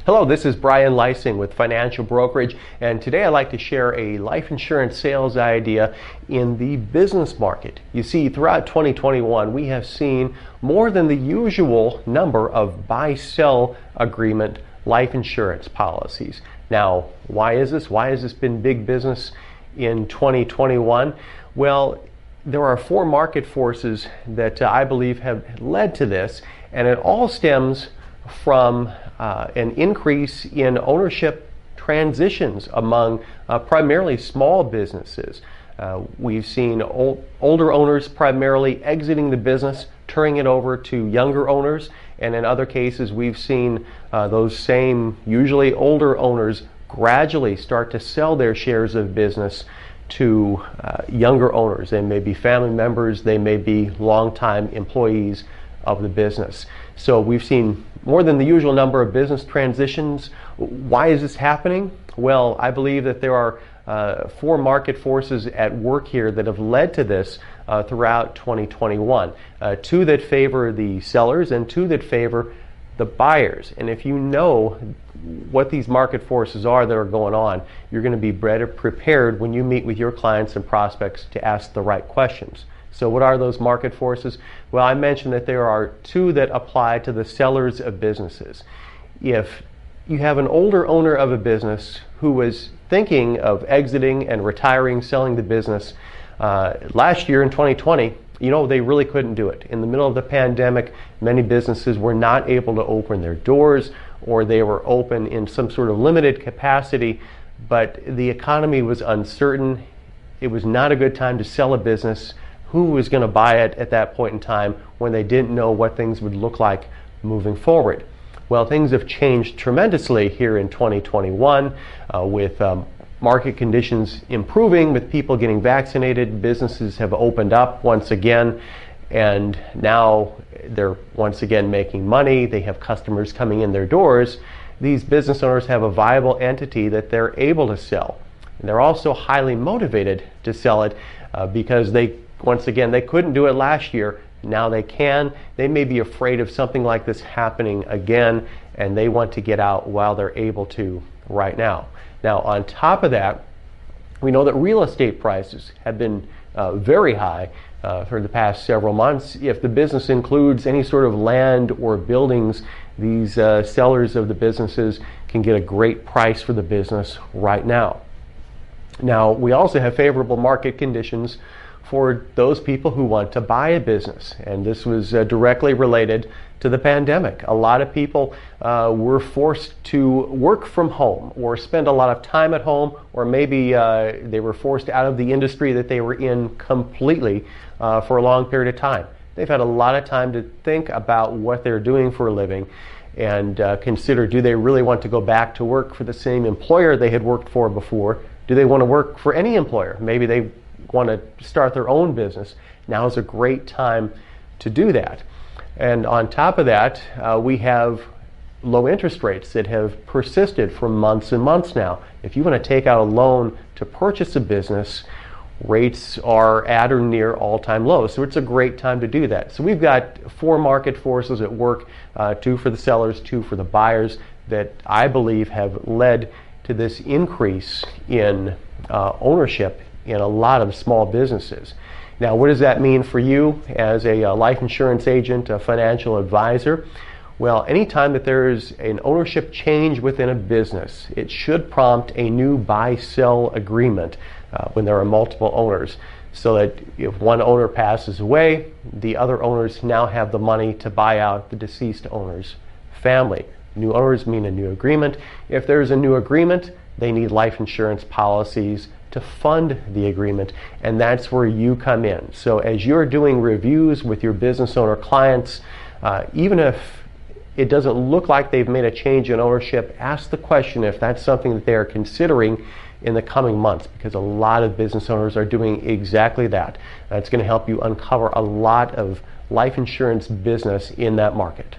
Hello, this is Brian Lysing with Financial Brokerage, and today I'd like to share a life insurance sales idea in the business market. You see, throughout 2021, we have seen more than the usual number of buy-sell agreement life insurance policies. Now, why is this? Why has this been big business in 2021? Well, there are four market forces that I believe have led to this, and it all stems from an increase in ownership transitions among primarily small businesses. We've seen older owners primarily exiting the business, turning it over to younger owners, and in other cases we've seen those same, usually older owners gradually start to sell their shares of business to younger owners. They may be family members, they may be longtime employees of the business. So we've seen more than the usual number of business transitions. Why is this happening? Well, I believe that there are four market forces at work here that have led to this throughout 2021. Two that favor the sellers and two that favor the buyers. And if you know what these market forces are that are going on, you're going to be better prepared when you meet with your clients and prospects to ask the right questions. So what are those market forces? Well, I mentioned that there are two that apply to the sellers of businesses. If you have an older owner of a business who was thinking of exiting and retiring, selling the business last year in 2020, they really couldn't do it. In the middle of the pandemic, many businesses were not able to open their doors, or they were open in some sort of limited capacity, but the economy was uncertain. It was not a good time to sell a business. Who was going to buy it at that point in time when they didn't know what things would look like moving forward? Well, things have changed tremendously here in 2021 with market conditions improving, with people getting vaccinated. Businesses have opened up once again, and now they're once again making money. They have customers coming in their doors. These business owners have a viable entity that they're able to sell. And they're also highly motivated to sell it because they couldn't do it last year. Now they can. They may be afraid of something like this happening again, and they want to get out while they're able to right now. Now, on top of that, we know that real estate prices have been very high for the past several months. If the business includes any sort of land or buildings, these sellers of the businesses can get a great price for the business right now. Now, we also have favorable market conditions for those people who want to buy a business, and this was directly related to the pandemic. A lot of people were forced to work from home or spend a lot of time at home, or maybe they were forced out of the industry that they were in completely for a long period of time. They've had a lot of time to think about what they're doing for a living and consider, do they really want to go back to work for the same employer they had worked for before? Do they want to work for any employer? Maybe they want to start their own business. Now is a great time to do that. And on top of that, we have low interest rates that have persisted for months and months now. If you want to take out a loan to purchase a business, rates are at or near all-time lows. So it's a great time to do that. So we've got four market forces at work, two for the sellers, two for the buyers, that I believe have led to this increase in ownership in a lot of small businesses. Now, what does that mean for you as a life insurance agent, a financial advisor? Well, anytime that there is an ownership change within a business, it should prompt a new buy-sell agreement when there are multiple owners, so that if one owner passes away, the other owners now have the money to buy out the deceased owner's family. New owners mean a new agreement. If there's a new agreement, they need life insurance policies to fund the agreement, and that's where you come in. So as you're doing reviews with your business owner clients, even if it doesn't look like they've made a change in ownership, ask the question if that's something that they are considering in the coming months, because a lot of business owners are doing exactly that. It's going to help you uncover a lot of life insurance business in that market.